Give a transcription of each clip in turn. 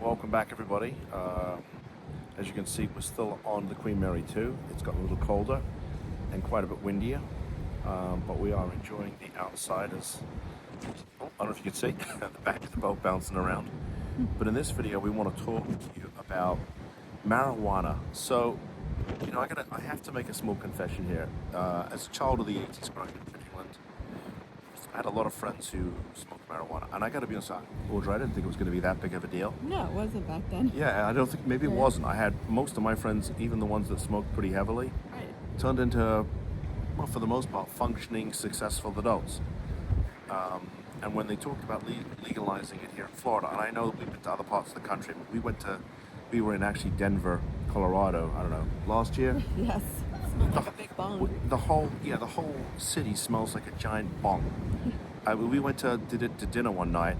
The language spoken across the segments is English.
Welcome back, everybody. As you can see, we're still on the Queen Mary 2. It's gotten a little colder and quite a bit windier, but we are enjoying the outsiders. I don't know if you can see the back of the boat bouncing around. But in this video, we want to talk to you about marijuana. So, I have to make a small confession here. As a child of the 80s growing up in Vigilant, I had a lot of friends who smoked marijuana, and I got to be honest, Audrey, I didn't think it was going to be that big of a deal. No, it wasn't back then. Yeah, I don't think, maybe it wasn't. I had most of my friends, even the ones that smoked pretty heavily, turned into, well, for the most part, functioning, successful adults. And when they talked about legalizing it here in Florida, and I know that we've been to other parts of the country, but we were in actually Denver, Colorado, I don't know, last year. Yes, it smells like a big bong. The whole city smells like a giant bong. We went to dinner one night,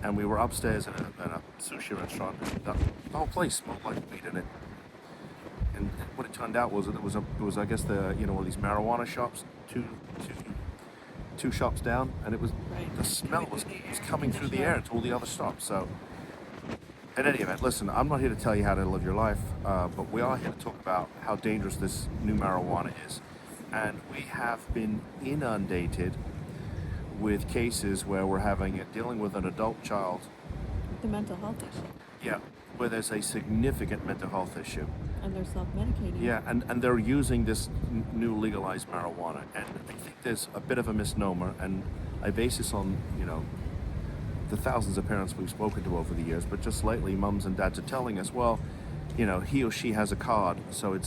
and we were upstairs in a sushi restaurant. The whole place smelled like weed in it. And what it turned out was that it was I guess one of these marijuana shops, two shops down, and it was the smell was coming through the air to all the other shops. So, in any event, listen, I'm not here to tell you how to live your life, but we are here to talk about how dangerous this new marijuana is, and we have been inundated with cases where we're dealing with an adult child. The mental health issue. Yeah, where there's a significant mental health issue. And they're self-medicating. Yeah, and they're using this new legalized marijuana. And I think there's a bit of a misnomer, and I base this on, the thousands of parents we've spoken to over the years, but just lately, mums and dads are telling us, well, he or she has a card, so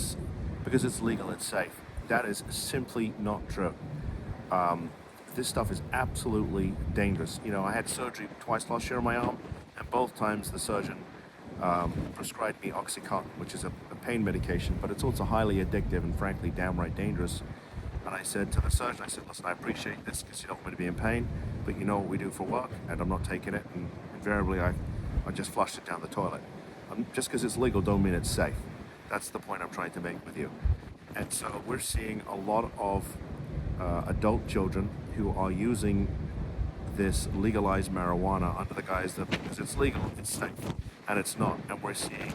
because it's legal, it's safe. That is simply not true. This stuff is absolutely dangerous. I had surgery twice last year on my arm, and both times the surgeon prescribed me Oxycontin, which is a pain medication, but it's also highly addictive and frankly downright dangerous. And I said to the surgeon, listen, I appreciate this because you don't want me to be in pain, but you know what we do for work, and I'm not taking it, and invariably I just flushed it down the toilet. Just because it's legal don't mean it's safe. That's the point I'm trying to make with you. And so we're seeing a lot of adult children who are using this legalized marijuana under the guise that because it's legal, it's safe, and it's not. And we're seeing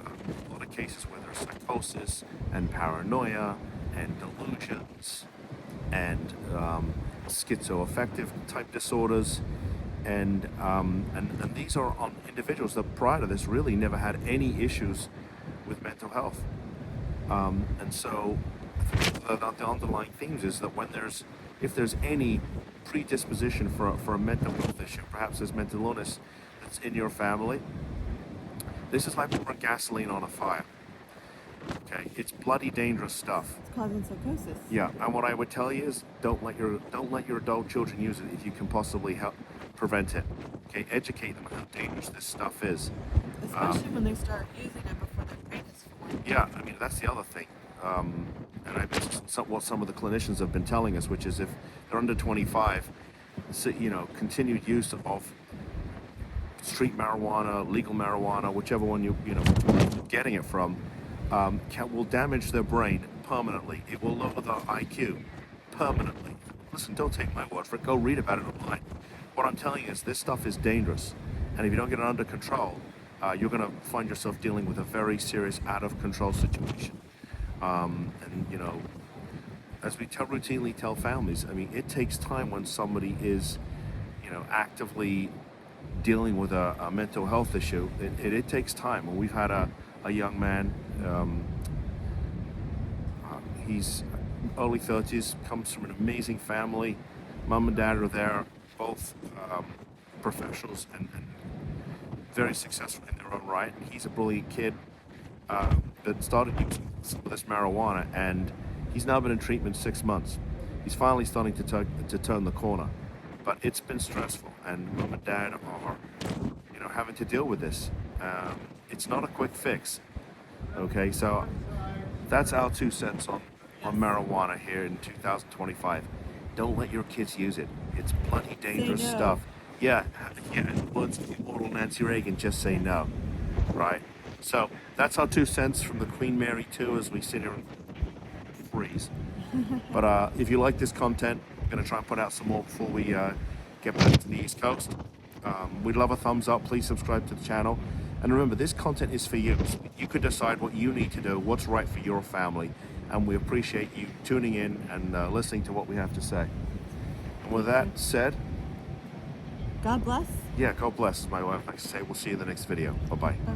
a lot of cases where there's psychosis and paranoia and delusions and schizoaffective type disorders, and these are on individuals that prior to this really never had any issues with mental health. And so the underlying themes is that if there's any predisposition for a mental health issue, perhaps there's mental illness that's in your family, this is like pouring gasoline on a fire. Okay, it's bloody dangerous stuff. It's causing psychosis. Yeah, and what I would tell you is don't let your adult children use it if you can possibly help prevent it. Okay, educate them on how dangerous this stuff is. Especially when they start using it before they're predisposed. Yeah, that's the other thing. And what some of the clinicians have been telling us, which is if they're under 25, continued use of street marijuana, legal marijuana, whichever one you're getting it from, will damage their brain permanently. It will lower their IQ permanently. Listen, don't take my word for it. Go read about it online. What I'm telling you is this stuff is dangerous, and if you don't get it under control, you're going to find yourself dealing with a very serious out-of-control situation. As we routinely tell families, it takes time when somebody is, actively dealing with a mental health issue. It takes time. And we've had a young man, he's early 30s, comes from an amazing family. Mom and dad are there, both professionals and very successful in their own right. He's a brilliant kid that started using some of this marijuana, and he's now been in treatment 6 months. He's finally starting to turn the corner, but it's been stressful, and mom and dad are, having to deal with this. It's not a quick fix. Okay, so that's our 2 cents on marijuana here in 2025. Don't let your kids use it. It's bloody dangerous stuff. Yeah. Words of immortal Nancy Reagan, just say no. Right? So that's our 2 cents from the Queen Mary 2 as we sit here and freeze. But if you like this content, I'm going to try and put out some more before we get back to the East Coast. We'd love a thumbs up. Please subscribe to the channel. And remember, this content is for you. You could decide what you need to do, what's right for your family. And we appreciate you tuning in and listening to what we have to say. And with that said, God bless. yeah, God bless, as my wife likes to say. We'll see you in the next video. Bye-bye. Bye-bye.